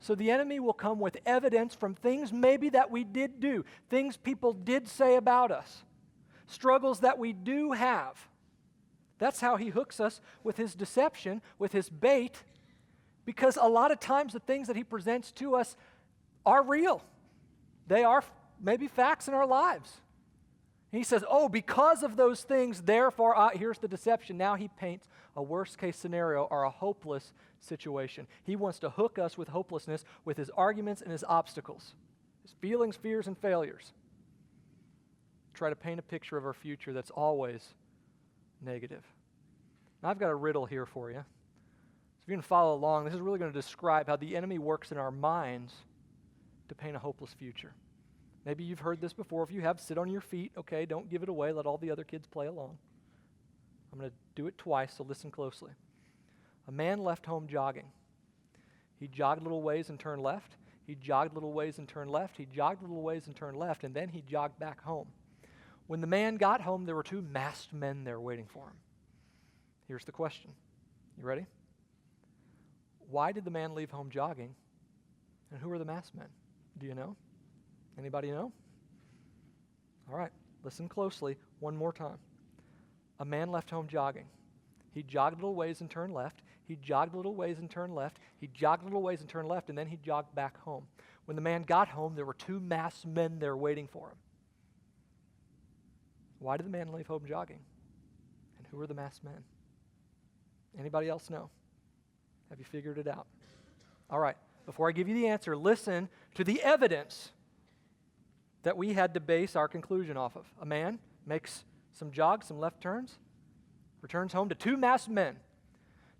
So the enemy will come with evidence from things maybe that we did do, things people did say about us, struggles that we do have. That's how he hooks us with his deception, with his bait, because a lot of times the things that he presents to us are real. They are maybe facts in our lives. He says, oh, because of those things, therefore, here's the deception. Now he paints a worst-case scenario or a hopeless situation. He wants to hook us with hopelessness with his arguments and his obstacles, his feelings, fears, and failures. Try to paint a picture of our future that's always negative. Now, I've got a riddle here for you. So if you can follow along, this is really going to describe how the enemy works in our minds to paint a hopeless future. Maybe you've heard this before. If you have, sit on your feet. Okay, don't give it away. Let all the other kids play along. I'm going to do it twice, so listen closely. A man left home jogging. He jogged a little ways and turned left. He jogged a little ways and turned left. He jogged a little ways and turned left, and then he jogged back home. When the man got home, there were two masked men there waiting for him. Here's the question. You ready? Why did the man leave home jogging? And who are the masked men? Do you know? Anybody know? All right, listen closely one more time. A man left home jogging. He jogged a little ways and turned left. He jogged a little ways and turned left. He jogged a little ways and turned left, and then he jogged back home. When the man got home, there were two masked men there waiting for him. Why did the man leave home jogging? And who are the masked men? Anybody else know? Have you figured it out? All right, before I give you the answer, listen to the evidence that we had to base our conclusion off of. A man makes some jogs, some left turns, returns home to two masked men.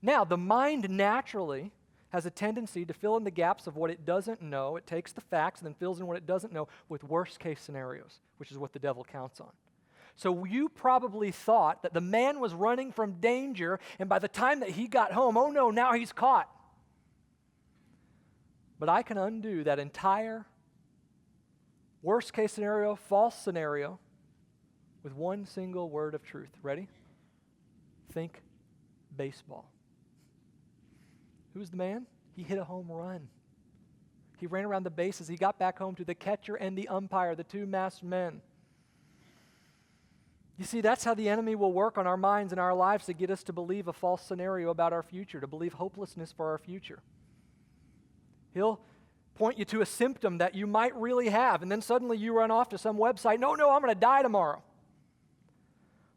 Now, the mind naturally has a tendency to fill in the gaps of what it doesn't know. It takes the facts and then fills in what it doesn't know with worst-case scenarios, which is what the devil counts on. So you probably thought that the man was running from danger, and by the time that he got home, oh no, now he's caught. But I can undo that entire worst case scenario, false scenario, with one single word of truth. Ready? Think baseball. Who's the man? He hit a home run. He ran around the bases. He got back home to the catcher and the umpire, the two masked men. You see, that's how the enemy will work on our minds and our lives to get us to believe a false scenario about our future, to believe hopelessness for our future. He'll point you to a symptom that you might really have, and then suddenly you run off to some website, no, I'm going to die tomorrow.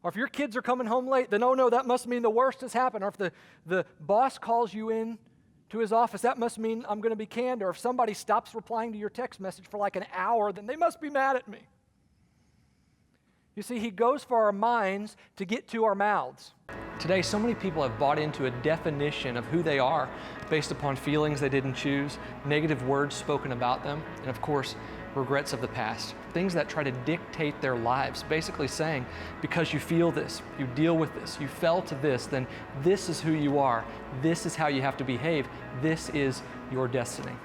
Or if your kids are coming home late, then oh no, that must mean the worst has happened. Or if the boss calls you in to his office, that must mean I'm going to be canned. Or if somebody stops replying to your text message for like an hour, then they must be mad at me. You see, he goes for our minds to get to our mouths. Today, so many people have bought into a definition of who they are based upon feelings they didn't choose, negative words spoken about them, and of course, regrets of the past. Things that try to dictate their lives, basically saying, because you feel this, you deal with this, you fell to this, then this is who you are, this is how you have to behave, this is your destiny.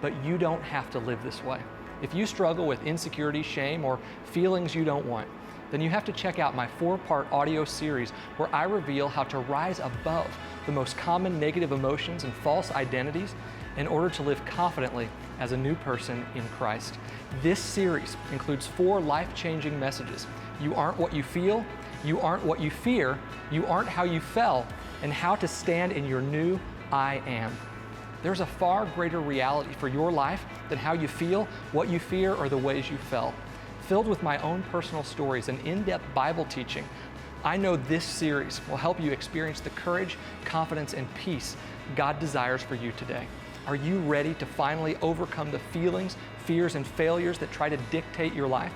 But you don't have to live this way. If you struggle with insecurity, shame, or feelings you don't want, then you have to check out my 4-part audio series where I reveal how to rise above the most common negative emotions and false identities in order to live confidently as a new person in Christ. This series includes 4 life-changing messages. You aren't what you feel, you aren't what you fear, you aren't how you fell, and how to stand in your new I am. There's a far greater reality for your life than how you feel, what you fear, or the ways you fell. Filled with my own personal stories and in-depth Bible teaching, I know this series will help you experience the courage, confidence, and peace God desires for you today. Are you ready to finally overcome the feelings, fears, and failures that try to dictate your life?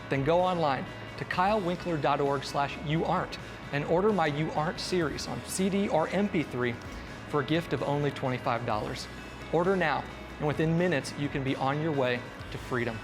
Then go online to kylewinkler.org/youaren't and order my You Aren't series on CD or MP3 for a gift of only $25. Order now, and within minutes, you can be on your way to freedom.